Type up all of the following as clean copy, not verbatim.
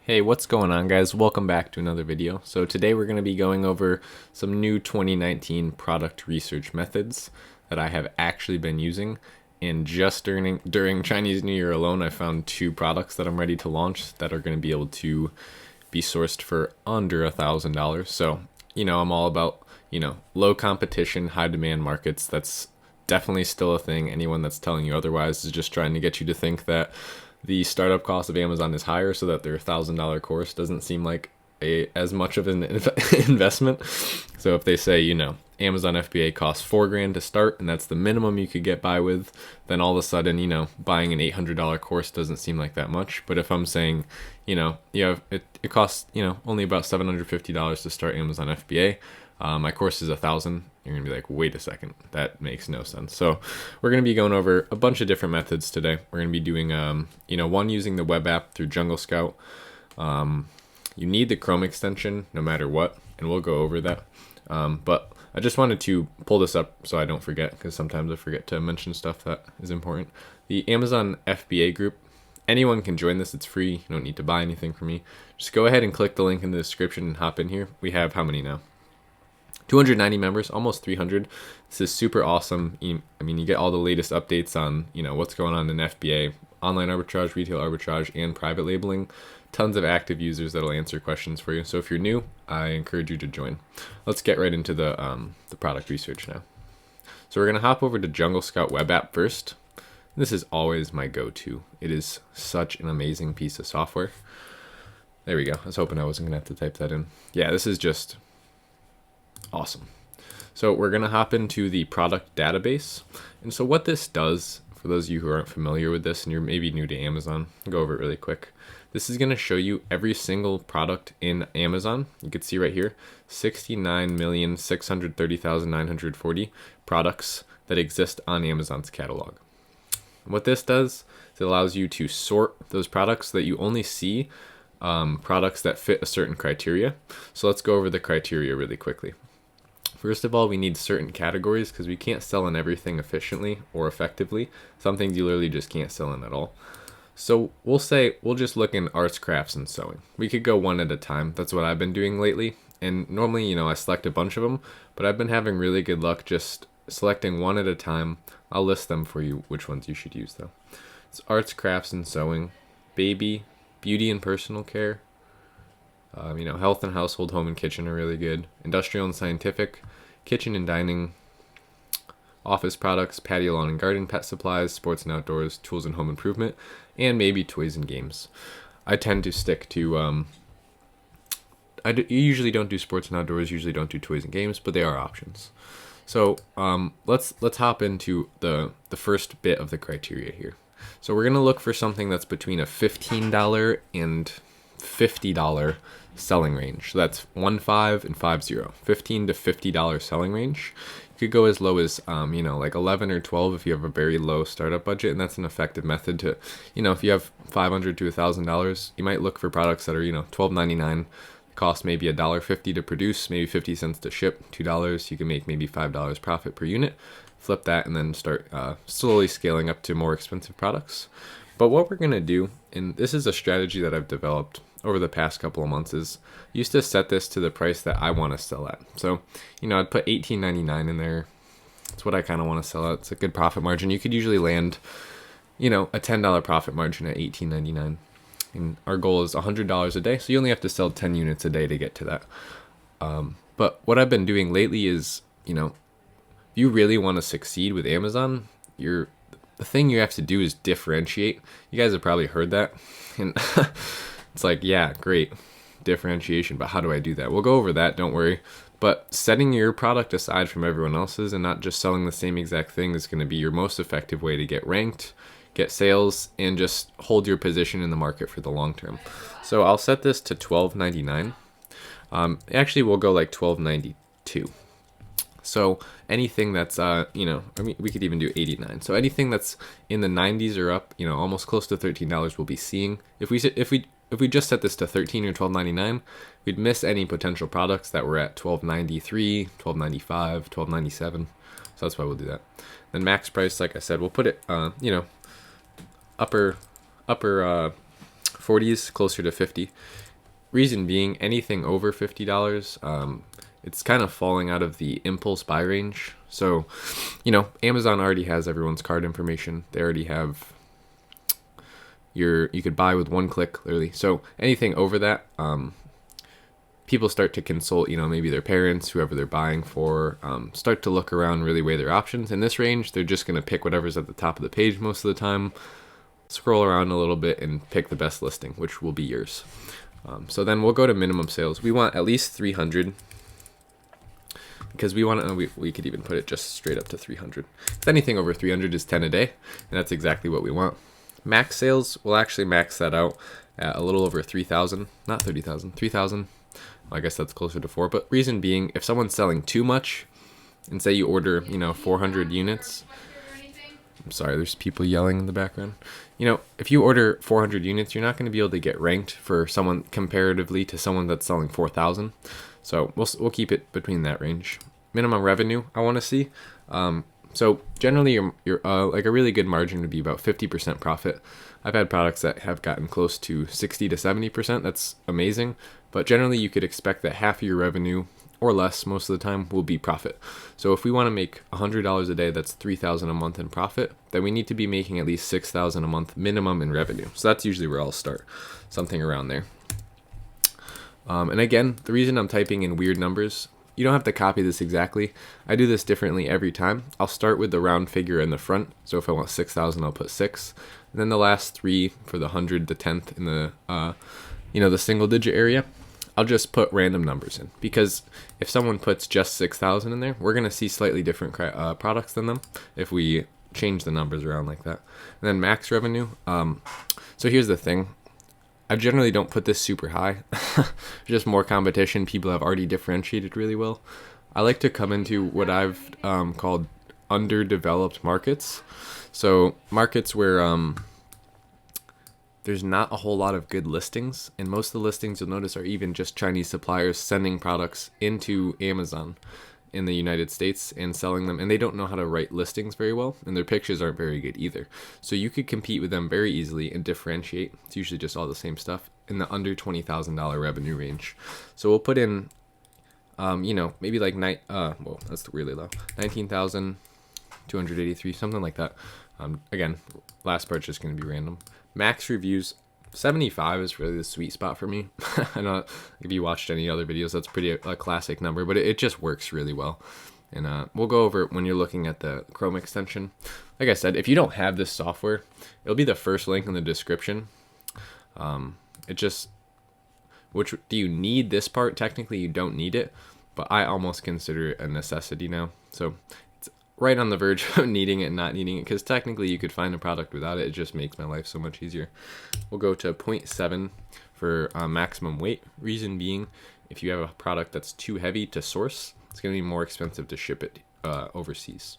Hey, what's going on, guys? Welcome back to another video. So today we're going to be going over some new 2019 product research methods that I have actually been using. And just during Chinese New Year alone, I found 2 products that I'm ready to launch that are going to be able to be sourced for under $1,000. So, I'm all about, low competition, high demand markets. That's definitely still a thing. Anyone that's telling you otherwise is just trying to get you to think that the startup cost of Amazon is higher, so that their $1,000 course doesn't seem like as much of an investment. So if they say, Amazon FBA costs $4,000 to start, and that's the minimum you could get by with, then all of a sudden, buying an $800 course doesn't seem like that much. But if I'm saying, it costs, only about $750 to start Amazon FBA. My course is $1,000. You're gonna be like, wait a second, that makes no sense. So we're gonna be going over a bunch of different methods today. We're gonna be doing, one using the web app through Jungle Scout. You need the Chrome extension no matter what, and we'll go over that. But I just wanted to pull this up so I don't forget, because sometimes I forget to mention stuff that is important. The Amazon FBA group. Anyone can join this. It's free. You don't need to buy anything from me. Just go ahead and click the link in the description and hop in here. We have how many now? 290 members, almost 300. This is super awesome. You get all the latest updates on, what's going on in FBA, online arbitrage, retail arbitrage, and private labeling. Tons of active users that'll answer questions for you. So if you're new, I encourage you to join. Let's get right into the product research now. So we're gonna hop over to Jungle Scout web app first. This is always my go-to. It is such an amazing piece of software. There we go. I was hoping I wasn't gonna have to type that in. Yeah, this is just awesome. So we're going to hop into the product database. And so what this does, for those of you who aren't familiar with this and you're maybe new to Amazon, I'll go over it really quick. This is going to show you every single product in Amazon. You can see right here, 69,630,940 products that exist on Amazon's catalog. What this does is it allows you to sort those products so that you only see products that fit a certain criteria. So let's go over the criteria really quickly. First of all, we need certain categories because we can't sell in everything efficiently or effectively. Some things you literally just can't sell in at all. So we'll just look in arts, crafts, and sewing. We could go one at a time. That's what I've been doing lately. And normally, I select a bunch of them, but I've been having really good luck just selecting one at a time. I'll list them for you, which ones you should use though. It's arts, crafts, and sewing, baby, beauty and personal care, health and household, home and kitchen are really good. Industrial and scientific, kitchen and dining, office products, patio, lawn and garden, pet supplies, sports and outdoors, tools and home improvement, and maybe toys and games. I tend to stick to, usually don't do sports and outdoors, usually don't do toys and games, but they are options. So let's hop into the first bit of the criteria here. So we're going to look for something that's between a $15 and $50 selling range. So that's 15 and 50. $15 to $50 selling range. You could go as low as like 11 or 12 if you have a very low startup budget, and that's an effective method to, if you have $500 to $1,000, you might look for products that are $12.99. Cost maybe $1.50 to produce, maybe 50 cents to ship, $2. You can make maybe $5 profit per unit. Flip that and then start slowly scaling up to more expensive products. But what we're gonna do, and this is a strategy that I've developed over the past couple of months, is I used to set this to the price that I want to sell at. So, I'd put $18.99 in there. That's what I kind of want to sell at. It's a good profit margin. You could usually land, a $10 profit margin at $18.99. And our goal is $100 a day, so you only have to sell 10 units a day to get to that. But what I've been doing lately is, if you really want to succeed with Amazon, the thing you have to do is differentiate. You guys have probably heard that. And it's like, yeah, great, differentiation, but how do I do that? We'll go over that, don't worry. But setting your product aside from everyone else's and not just selling the same exact thing is going to be your most effective way to get ranked, get sales, and just hold your position in the market for the long term. So I'll set this to $12.99. Actually, we'll go like $12.92. So anything that's, we could even do $89. So anything that's in the 90s or up, almost close to $13 we'll be seeing. If we just set this to $13 or $12.99, we'd miss any potential products that were at $12.93, $12.95, $12.97. So that's why we'll do that. Then max price, like I said, we'll put it, upper 40s closer to 50. Reason being, anything over $50, it's kind of falling out of the impulse buy range. So, Amazon already has everyone's card information. They already have you could buy with one click, literally. So anything over that, people start to consult, maybe their parents, whoever they're buying for, start to look around, really weigh their options. In this range, they're just going to pick whatever's at the top of the page most of the time, scroll around a little bit, and pick the best listing, which will be yours. So then we'll go to minimum sales. We want at least 300 because we want to, we could even put it just straight up to 300. If anything over 300 is 10 a day, and that's exactly what we want. Max sales, we'll actually max that out at a little over 3,000, not 30,000, 3,000. Well, I guess that's closer to 4, but reason being, if someone's selling too much, and say you order, 400 units, I'm sorry, there's people yelling in the background. If you order 400 units, you're not going to be able to get ranked for someone comparatively to someone that's selling 4,000. So we'll keep it between that range. Minimum revenue I want to see. So generally, your like a really good margin would be about 50% profit. I've had products that have gotten close to 60 to 70%. That's amazing. But generally, you could expect that half of your revenue or less most of the time will be profit. So if we want to make $100 a day, that's $3,000 a month in profit, then we need to be making at least $6,000 a month minimum in revenue. So that's usually where I'll start, something around there. And again, the reason I'm typing in weird numbers, you don't have to copy this exactly. I do this differently every time. I'll start with the round figure in the front. So if I want 6,000, I'll put 6. And then the last 3 for the 100, the 10th, in the the single digit area, I'll just put random numbers in, because if someone puts just 6,000 in there, we're going to see slightly different products than them if we change the numbers around like that. And then max revenue. So here's the thing. I generally don't put this super high. Just more competition. People have already differentiated really well. I like to come into what I've called underdeveloped markets. So markets where there's not a whole lot of good listings, and most of the listings you'll notice are even just Chinese suppliers sending products into Amazon in the United States and selling them, and they don't know how to write listings very well, and their pictures aren't very good either. So you could compete with them very easily and differentiate. It's usually just all the same stuff in the under $20,000 revenue range. So we'll put in, maybe like that's really low, 19,283, something like that. Again, last part's just going to be random. Max reviews, 75 is really the sweet spot for me. I know if you watched any other videos, that's pretty a classic number, but it just works really well. And we'll go over it when you're looking at the Chrome extension. Like I said, if you don't have this software, it'll be the first link in the description. Which do you need this part? Technically, you don't need it, but I almost consider it a necessity now. So it's right on the verge of needing it and not needing it, because technically you could find a product without it. It just makes my life so much easier. We'll go to 0.7 for maximum weight. Reason being, if you have a product that's too heavy to source, it's going to be more expensive to ship it overseas.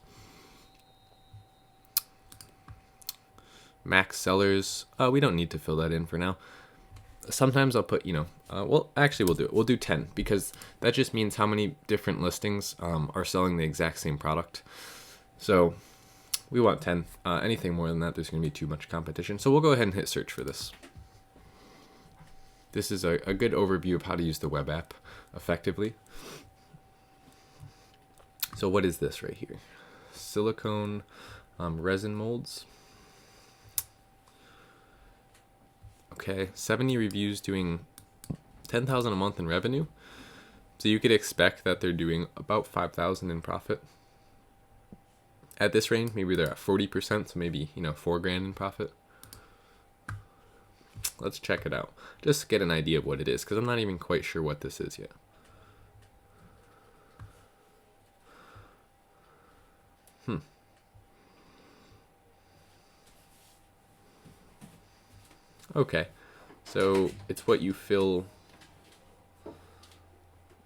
Max sellers, we don't need to fill that in for now. Sometimes I'll put, well, actually we'll do it. We'll do 10, because that just means how many different listings are selling the exact same product. So we want 10. Anything more than that, there's going to be too much competition. So we'll go ahead and hit search for this. This is a good overview of how to use the web app effectively. So what is this right here? Silicone resin molds. Okay, 70 reviews doing 10,000 a month in revenue. So you could expect that they're doing about 5,000 in profit. At this range, maybe they're at 40%, so maybe, $4,000 in profit. Let's check it out. Just to get an idea of what it is, because I'm not even quite sure what this is yet. Okay, so it's what you fill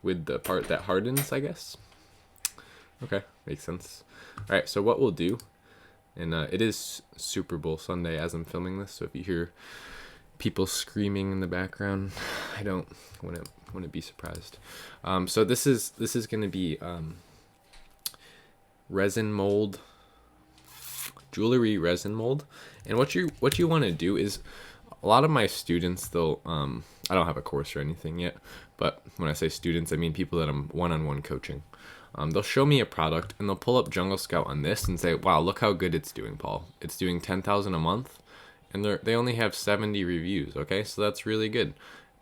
with the part that hardens, I guess. Okay, makes sense. All right, so what we'll do, and it is Super Bowl Sunday as I'm filming this, so if you hear people screaming in the background, I wouldn't be surprised. So this is going to be resin mold, jewelry resin mold, and what you want to do is, a lot of my students, they'll, I don't have a course or anything yet, but when I say students, I mean people that I'm one-on-one coaching. They'll show me a product and they'll pull up Jungle Scout on this and say, wow, look how good it's doing, Paul. It's doing 10,000 a month and they only have 70 reviews. Okay, so that's really good.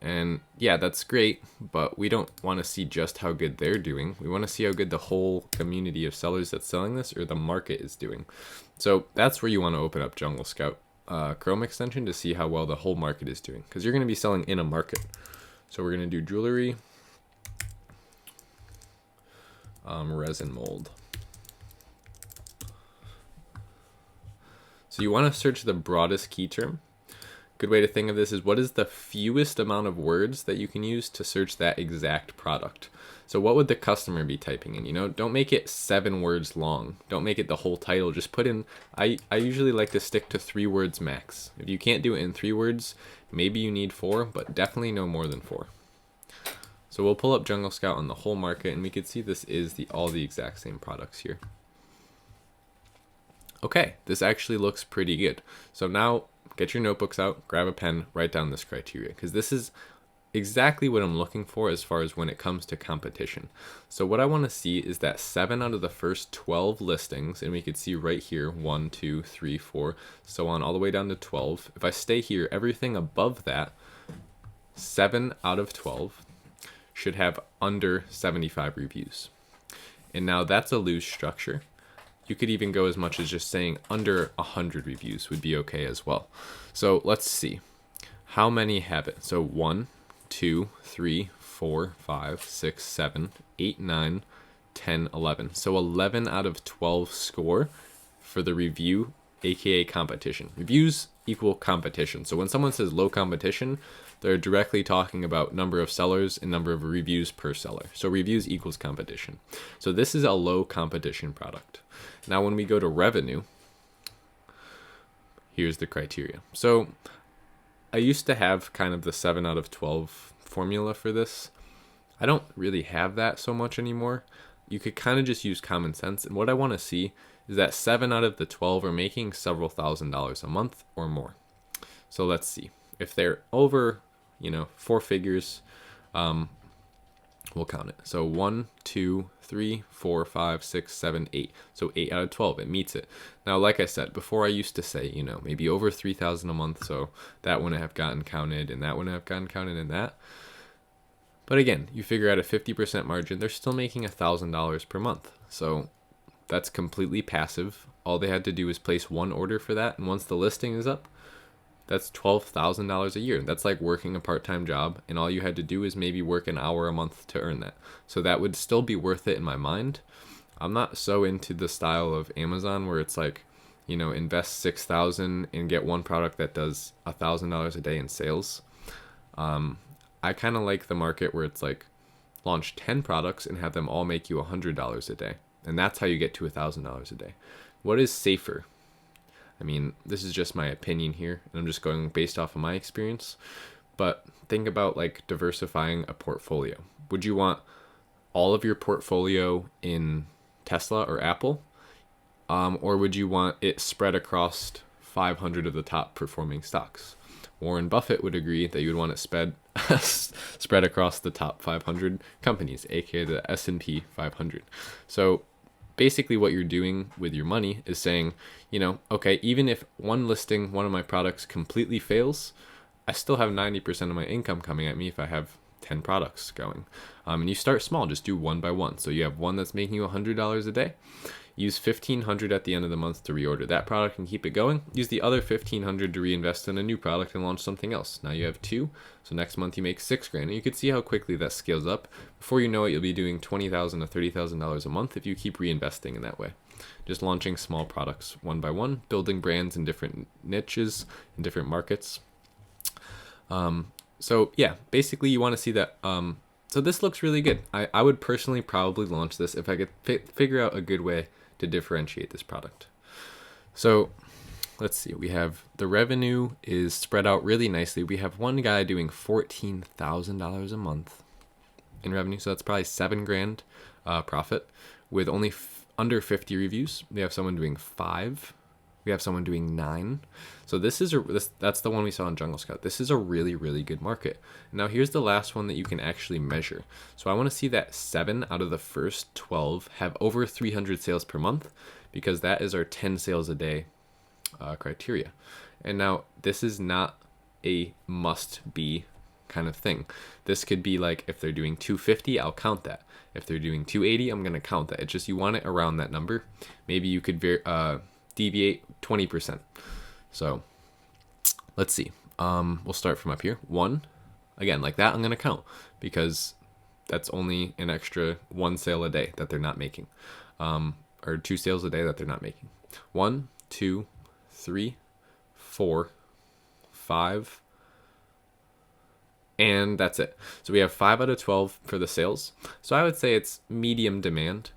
And yeah, that's great, but we don't want to see just how good they're doing. We want to see how good the whole community of sellers that's selling this or the market is doing. So that's where you want to open up Jungle Scout Chrome extension to see how well the whole market is doing, because you're going to be selling in a market. So we're going to do jewelry, resin mold. So you want to search the broadest key term. Good way to think of this is, what is the fewest amount of words that you can use to search that exact product? So what would the customer be typing in? You know, don't make it 7 words long. Don't make it the whole title. Just put in, I usually like to stick to 3 words max. If you can't do it in 3 words, maybe you need 4, but definitely no more than 4. So we'll pull up Jungle Scout on the whole market and we can see this is all the exact same products here. Okay, this actually looks pretty good. So now get your notebooks out, grab a pen, write down this criteria, because this is exactly what I'm looking for as far as when it comes to competition. So what I want to see is that 7 out of the first 12 listings, and we could see right here 1, 2, 3, 4, so on all the way down to 12. If I stay here, everything above that, 7 out of 12 should have under 75 reviews. And now that's a loose structure. You could even go as much as just saying under 100 reviews would be okay as well. So let's see. How many have it? So 1, 2, 3, 4, 5, 6, 7, 8, 9, 10, 11. So 11 out of 12 score for the review, aka competition. Reviews equal competition. So when someone says low competition, they're directly talking about number of sellers and number of reviews per seller. So reviews equals competition. So this is a low competition product. Now when we go to revenue, here's the criteria. So I used to have kind of the 7 out of 12 formula for this. I don't really have that so much anymore. You could kind of just use common sense. And what I want to see is that 7 out of the 12 are making several $1,000s a month or more. So let's see. If they're over, 4 figures, we'll count it. So 1, 2, 3, 4, 5, 6, 7, 8. So 8 out of 12, it meets it. Now, like I said, before I used to say, maybe over 3,000 a month. So that wouldn't have gotten counted and that wouldn't have gotten counted in that. But again, you figure out a 50% margin, they're still making $1,000 per month. So that's completely passive. All they had to do is place 1 order for that. And once the listing is up, that's $12,000 a year. That's like working a part-time job, and all you had to do is maybe work an hour a month to earn that. So that would still be worth it in my mind. I'm not so into the style of Amazon where it's like, invest $6,000 and get one product that does $1,000 a day in sales. I kind of like the market where it's like launch 10 products and have them all make you $100 a day. And that's how you get to $1,000 a day. What is safer? I mean, this is just my opinion here, and I'm just going based off of my experience. But think about like diversifying a portfolio. Would you want all of your portfolio in Tesla or Apple? Or would you want it spread across 500 of the top performing stocks? Warren Buffett would agree that you would want it spread across the top 500 companies, aka the S&P 500. So basically what you're doing with your money is saying, okay, even if one listing, one of my products completely fails, I still have 90% of my income coming at me if I have 10 products going. And you start small, just do one by one. So you have one that's making you $100 a day. Use $1,500 at the end of the month to reorder that product and keep it going. Use the other $1,500 to reinvest in a new product and launch something else. Now you have 2. So next month you make $6,000. And you can see how quickly that scales up. Before you know it, you'll be doing $20,000 to $30,000 a month if you keep reinvesting in that way. Just launching small products one by one, building brands in different niches, in different markets. So yeah, basically you want to see that. So this looks really good. I would personally probably launch this if I could figure out a good way to differentiate this product. So let's see, we have the revenue is spread out really nicely. We have one guy doing $14,000 a month in revenue. So that's probably $7,000 profit with only under 50 reviews. We have someone doing 5 We have someone doing 9. So that's the one we saw in Jungle Scout. This is a really, really good market. Now here's the last one that you can actually measure. So I want to see that 7 out of the first 12 have over 300 sales per month, because that is our 10 sales a day criteria. And now this is not a must be kind of thing. This could be like, if they're doing 250, I'll count that. If they're doing 280, I'm going to count that. It's just, you want it around that number. Maybe you could deviate 20%. So let's see. We'll start from up here. 1, again, like that, I'm going to count, because that's only an extra 1 sale a day that they're not making, or 2 sales a day that they're not making. 1, 2, 3, 4, 5, and that's it. So we have 5 out of 12 for the sales. So I would say it's medium demand.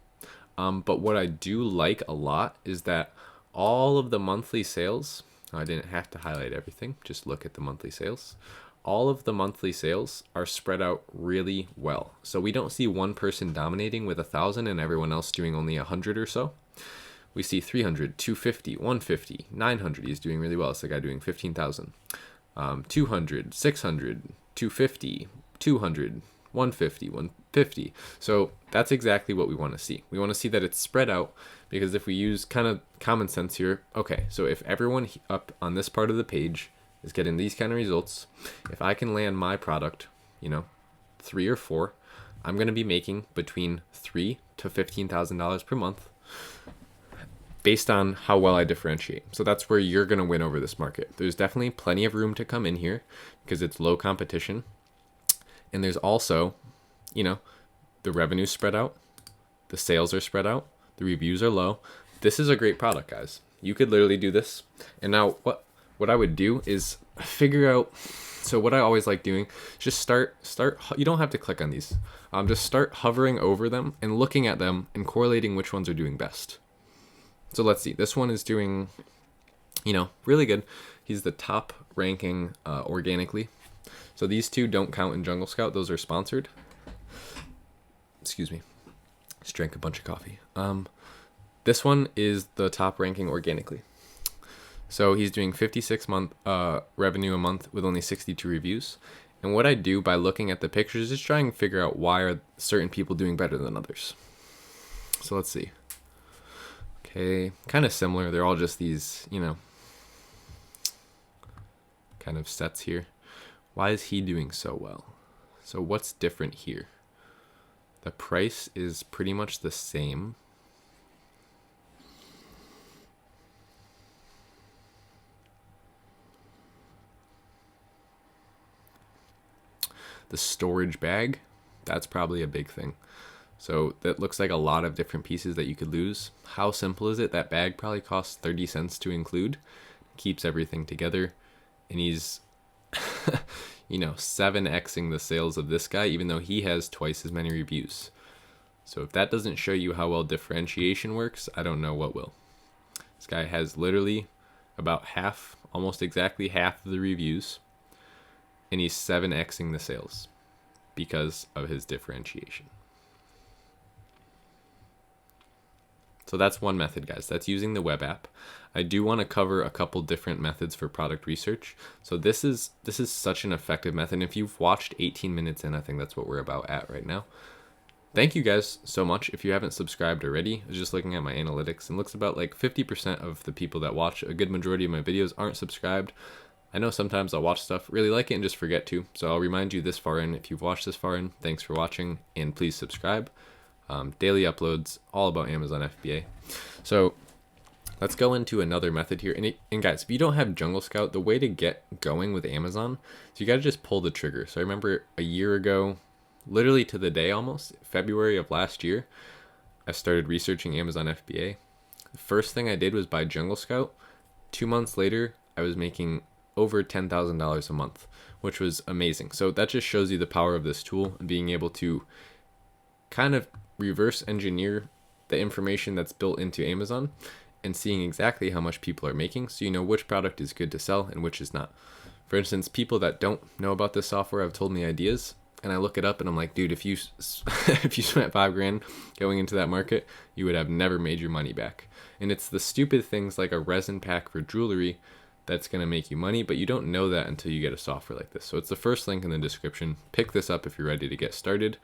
But what I do like a lot is that all of the monthly sales, I didn't have to highlight everything, just look at the monthly sales. All of the monthly sales are spread out really well. So we don't see one person dominating with 1,000 and everyone else doing only 100 or so. We see 300, 250, 150, 900. He's doing really well. It's the guy doing 15,000. 200, 600, 250, 200, 150, 150. So that's exactly what we want to see. We want to see that it's spread out, because if we use kind of common sense here, okay, so if everyone up on this part of the page is getting these kind of results, if I can land my product, 3 or 4, I'm going to be making between $3,000 to $15,000 per month, based on how well I differentiate. So that's where you're going to win over this market. There's definitely plenty of room to come in here, because it's low competition. And there's also, the revenue spread out, the sales are spread out, the reviews are low. This is a great product, guys. You could literally do this. And now what I would do is figure out, so what I always like doing, just start, you don't have to click on these. Just start hovering over them and looking at them and correlating which ones are doing best. So let's see, this one is doing, really good. He's the top ranking organically. So these 2 don't count in Jungle Scout. Those are sponsored. Excuse me. Just drank a bunch of coffee. This one is the top ranking organically. So he's doing 56 month revenue a month with only 62 reviews. And what I do by looking at the pictures is try and figure out why are certain people doing better than others. So let's see. Okay, kind of similar. They're all just these, kind of sets here. Why is he doing so well? So what's different here? The price is pretty much the same. The storage bag, that's probably a big thing. So that looks like a lot of different pieces that you could lose. How simple is it? That bag probably costs 30 cents to include. Keeps everything together. And he's, 7xing the sales of this guy, even though he has twice as many reviews. So if that doesn't show you how well differentiation works, I don't know what will. This guy has literally about half, almost exactly half of the reviews. And he's 7xing the sales because of his differentiation. So that's one method, guys. That's using the web app. I do want to cover a couple different methods for product research. So this is such an effective method. If you've watched 18 minutes in, I think that's what we're about at right now. Thank you guys so much. If you haven't subscribed already, I was just looking at my analytics and looks about like 50% of the people that watch a good majority of my videos aren't subscribed. I know sometimes I'll watch stuff, really like it, and just forget to. So I'll remind you this far in. If you've watched this far in, thanks for watching, and please subscribe. Daily uploads, all about Amazon FBA. So let's go into another method here. And guys, if you don't have Jungle Scout, the way to get going with Amazon, so you got to just pull the trigger. So I remember a year ago, literally to the day almost, February of last year, I started researching Amazon FBA. The first thing I did was buy Jungle Scout. 2 months later, I was making over $10,000 a month, which was amazing. So that just shows you the power of this tool and being able to kind of reverse engineer the information that's built into Amazon and seeing exactly how much people are making, so you know which product is good to sell and which is not. For instance, people that don't know about this software have told me ideas. and I look it up and I'm like, dude, if you if you spent 5 grand going into that market, you would have never made your money back. And it's the stupid things like a resin pack for jewelry that's going to make you money, but you don't know that until you get a software like this. So it's the first link in the description. Pick this up if you're ready to get started.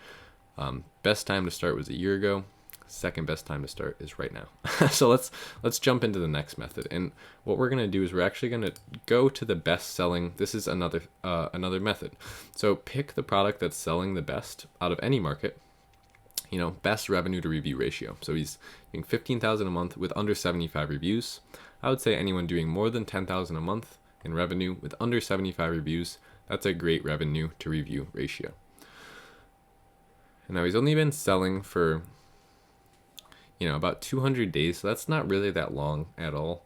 Best time to start was a year ago. Second best time to start is right now. So let's jump into the next method. And what we're going to do is we're actually going to go to the best selling. This is another method. So pick the product that's selling the best out of any market. You know, best revenue to review ratio. So he's doing 15,000 a month with under 75 reviews. I would say anyone doing more than 10,000 a month in revenue with under 75 reviews, that's a great revenue to review ratio. And now he's only been selling for, you know, about 200 days, so that's not really that long at all.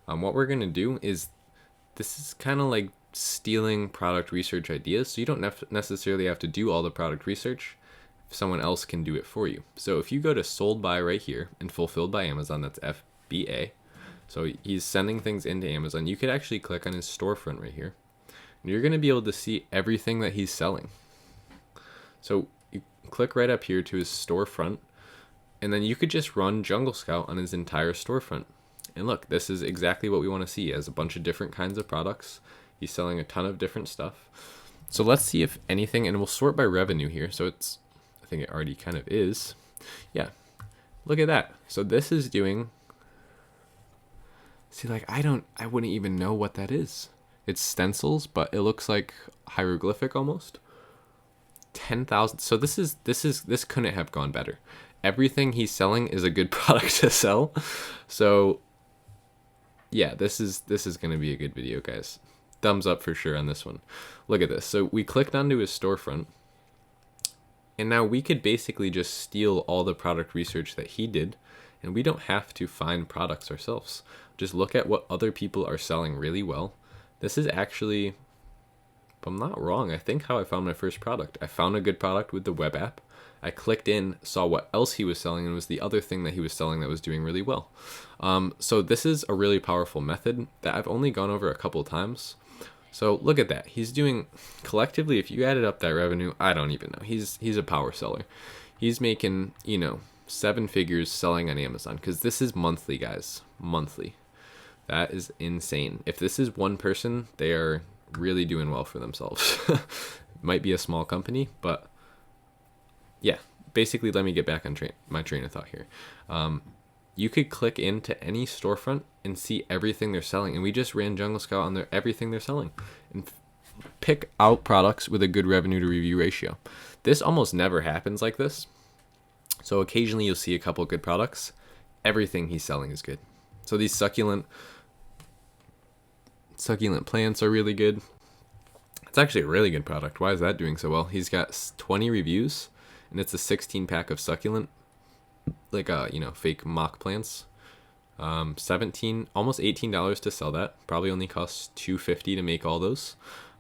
What we're going to do is, this is kind of like stealing product research ideas, so you don't necessarily have to do all the product research. Someone else can do it for you. So if you go to sold by right here and fulfilled by Amazon, that's FBA. So he's sending things into Amazon. You could actually click on his storefront right here, and you're going to be able to see everything that he's selling. So you click right up here to his storefront, and then you could just run Jungle Scout on his entire storefront. And look, this is exactly what we want to see. He has a bunch of different kinds of products. He's selling a ton of different stuff. So let's see if anything, and we'll sort by revenue here. So it's, I think it already kind of is. Yeah, look at that. So this is doing, see, like I wouldn't even know what that is. It's stencils, but it looks like hieroglyphic almost. 10,000. So this couldn't have gone better. Everything he's selling is a good product to sell. So yeah, this is going to be a good video, guys. Thumbs up for sure on this one. Look at this. So we clicked onto his storefront, and now we could basically just steal all the product research that he did, and we don't have to find products ourselves. Just look at what other people are selling really well. This is actually, if I'm not wrong, I think how I found my first product. I found a good product with the web app. I clicked in, saw what else he was selling, and it was the other thing that he was selling that was doing really well. So this is a really powerful method that I've only gone over a couple times. So look at that. He's doing, collectively, if you added up that revenue, I don't even know. He's a power seller. He's making, you know, 7 figures selling on Amazon, because this is monthly, guys. Monthly. That is insane. If this is one person, they are really doing well for themselves. Might be a small company, but yeah, basically, let me get back on my train of thought here. You could click into any storefront and see everything they're selling. And we just ran Jungle Scout on everything they're selling. And pick out products with a good revenue to review ratio. This almost never happens like this. So occasionally you'll see a couple good products. Everything he's selling is good. So these succulent plants are really good. It's actually a really good product. Why is that doing so well? He's got 20 reviews, and it's a 16 pack of succulent, like fake mock plants. Almost $18 to sell that. Probably only costs $2.50 to make all those.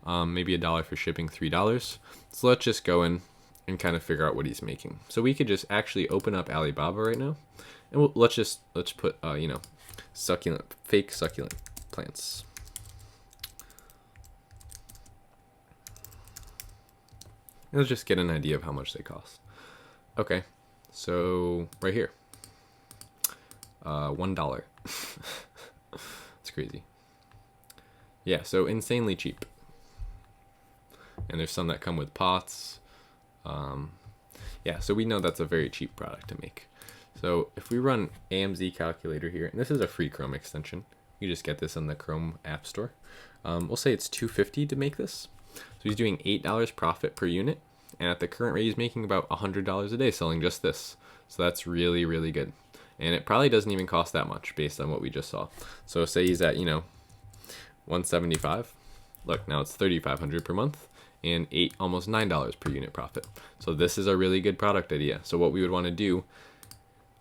Maybe $1 for shipping, $3. So let's just go in and kind of figure out what he's making. So we could just actually open up Alibaba right now, and let's put fake succulent plants. Let's just get an idea of how much they cost. Okay, so right here, $1. It's crazy. Yeah, so insanely cheap. And there's some that come with pots. Yeah, so we know that's a very cheap product to make. So if we run AMZ calculator here, and this is a free Chrome extension, you just get this in the Chrome App Store. We'll say it's $2.50 to make this. So he's doing $8 profit per unit, and at the current rate, he's making about $100 a day selling just this. So that's really, really good. And it probably doesn't even cost that much based on what we just saw. So say he's at, $175. Look, now it's $3,500 per month and almost $9 per unit profit. So this is a really good product idea. So what we would want to do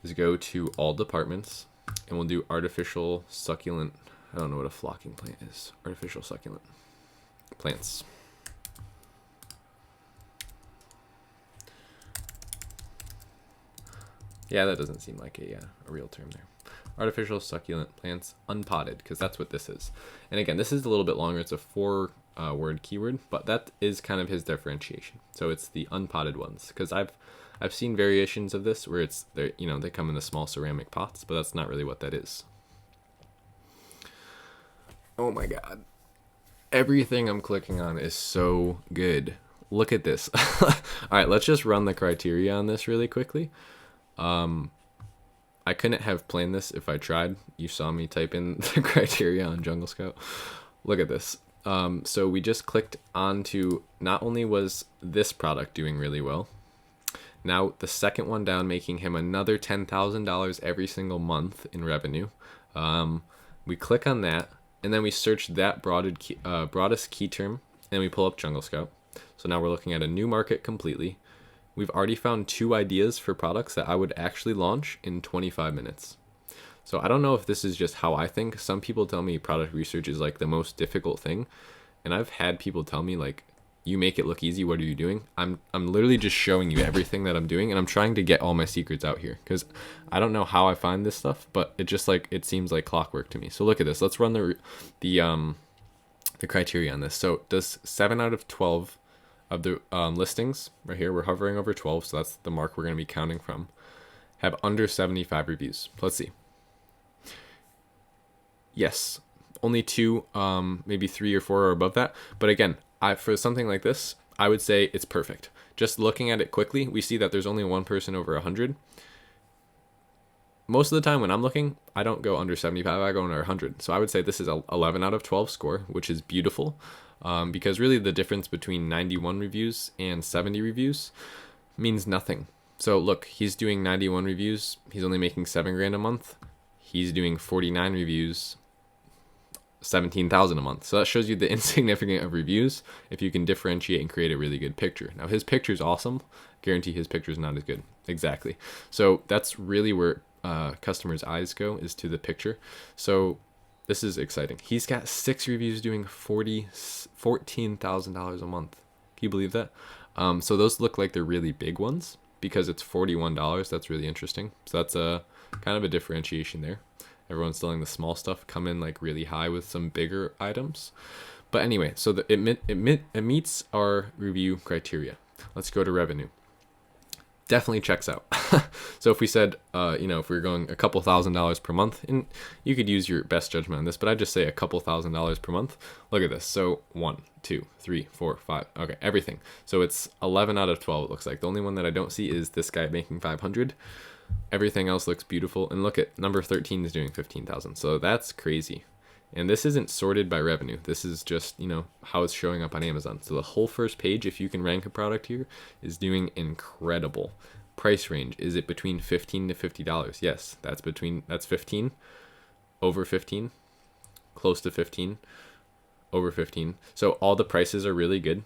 is go to all departments, and we'll do artificial succulent. I don't know what a flocking plant is. Artificial succulent plants. Yeah, that doesn't seem like a real term there. Artificial succulent plants, unpotted, because that's what this is. And again, this is a little bit longer. It's a 4 word keyword, but that is kind of his differentiation. So it's the unpotted ones, because I've seen variations of this where they come in the small ceramic pots, but that's not really what that is. Oh my god. Everything I'm clicking on is so good. Look at this. All right, let's just run the criteria on this really quickly. I couldn't have planned this if I tried. You saw me type in the criteria on Jungle Scout. Look at this. So we just clicked onto, not only was this product doing really well, now the second one down, making him another $10,000 every single month in revenue. We click on that, and then we search that broadest key term, and we pull up Jungle Scout. So now we're looking at a new market completely. We've already found 2 ideas for products that I would actually launch in 25 minutes. So I don't know if this is just how I think. Some people tell me product research is like the most difficult thing. And I've had people tell me like, you make it look easy, what are you doing? I'm literally just showing you everything that I'm doing, and I'm trying to get all my secrets out here, because I don't know how I find this stuff, but it seems like clockwork to me. So look at this. Let's run the criteria on this. So does 7 out of 12 of the listings right here, we're hovering over 12, so that's the mark we're going to be counting from, have under 75 reviews? Let's see. Yes, only 2, maybe 3 or 4 are above that. But again, for something like this, I would say it's perfect. Just looking at it quickly, we see that there's only 1 person over 100. Most of the time when I'm looking, I don't go under 75, I go under 100. So I would say this is a 11 out of 12 score, which is beautiful. Because really the difference between 91 reviews and 70 reviews means nothing. So look, he's doing 91 reviews. He's only making $7,000 a month. He's doing 49 reviews, 17,000 a month. So that shows you the insignificance of reviews if you can differentiate and create a really good picture. Now his picture's awesome. Guarantee his picture's not as good. Exactly. So that's really where customers' eyes go, is to the picture. So this is exciting. He's got 6 reviews doing $14,000 a month. Can you believe that? So those look like they're really big ones because it's $41. That's really interesting. So that's a kind of a differentiation there. Everyone's selling the small stuff, come in like really high with some bigger items. But anyway, so it meets our review criteria. Let's go to revenue. Definitely checks out. So if we said, if we were going a couple $1,000s per month, and you could use your best judgment on this, but I'd just say a couple $1,000s per month. Look at this. So 1, 2, 3, 4, 5. Okay, everything. So it's 11 out of 12, it looks like. The only one that I don't see is this guy making 500. Everything else looks beautiful. And look at number 13 is doing 15,000. So that's crazy. And this isn't sorted by revenue. This is just, how it's showing up on Amazon. So the whole first page, if you can rank a product here, is doing incredible. Price range, is it between $15 to $50? Yes, that's 15, over 15, close to 15, over 15. So all the prices are really good.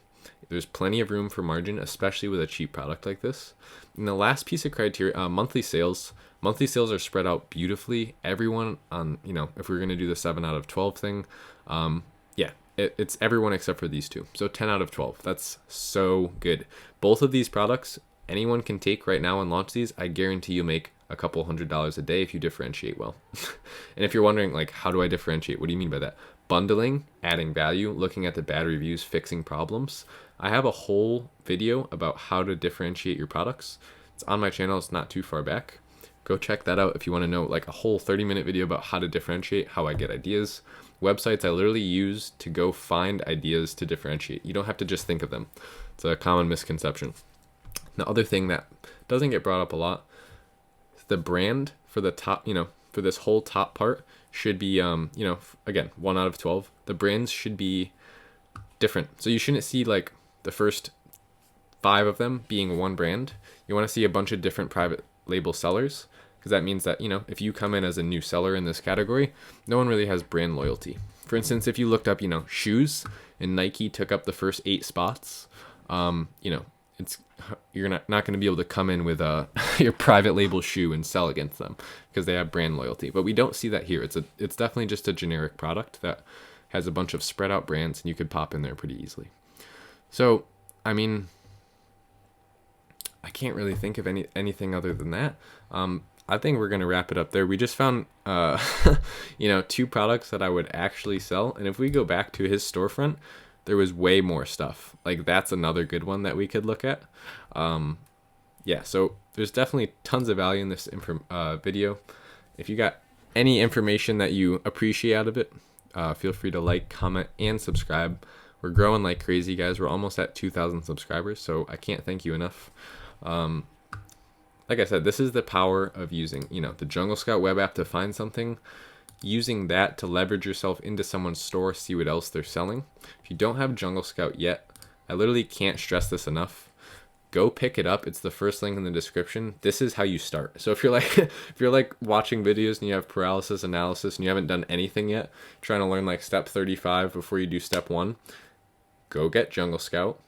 There's plenty of room for margin, especially with a cheap product like this. And the last piece of criteria, monthly sales. Monthly sales are spread out beautifully. Everyone on, if we're going to do the 7 out of 12 thing, it's everyone except for these 2. So 10 out of 12. That's so good. Both of these products, anyone can take right now and launch these. I guarantee you'll make a couple $100s a day if you differentiate well. And if you're wondering, like, how do I differentiate? What do you mean by that? Bundling, adding value, looking at the bad reviews, fixing problems. I have a whole video about how to differentiate your products. It's on my channel. It's not too far back. Go check that out if you want to know, like, a whole 30-minute video about how to differentiate, how I get ideas. Websites I literally use to go find ideas to differentiate. You don't have to just think of them. It's a common misconception. The other thing that doesn't get brought up a lot, the brand for the top, for this whole top part should be, again, 1 out of 12. The brands should be different. So you shouldn't see like the first 5 of them being one brand. You want to see a bunch of different private label sellers, because that means that, if you come in as a new seller in this category, no one really has brand loyalty. For instance, if you looked up, shoes, and Nike took up the first 8 spots, you're not going to be able to come in with your private label shoe and sell against them because they have brand loyalty. But we don't see that here. It's definitely just a generic product that has a bunch of spread out brands, and you could pop in there pretty easily. So, I can't really think of anything other than that. I think we're going to wrap it up there. We just found, 2 products that I would actually sell. And if we go back to his storefront, there was way more stuff. Like that's another good one that we could look at. Yeah, so there's definitely tons of value in this video. If you got any information that you appreciate out of it, feel free to like, comment, and subscribe. We're growing like crazy, guys. We're almost at 2,000 subscribers, so I can't thank you enough. Like I said, this is the power of using, the Jungle Scout web app to find something, using that to leverage yourself into someone's store, see what else they're selling. If you don't have Jungle Scout yet, I literally can't stress this enough. Go pick it up. It's the first link in the description. This is how you start. So if you're like if you're like watching videos and you have paralysis analysis and you haven't done anything yet, trying to learn like step 35 before you do step 1, go get Jungle Scout.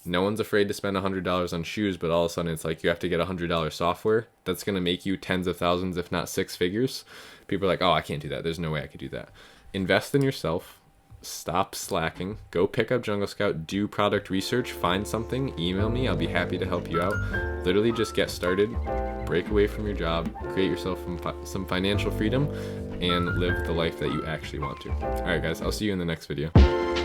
No one's afraid to spend $100 on shoes, but all of a sudden it's like you have to get $100 software that's going to make you tens of thousands, if not 6 figures. People are like, oh, I can't do that. There's no way I could do that. Invest in yourself. Stop slacking. Go pick up Jungle Scout. Do product research. Find something. Email me. I'll be happy to help you out. Literally just get started. Break away from your job. Create yourself some financial freedom and live the life that you actually want to. All right, guys. I'll see you in the next video.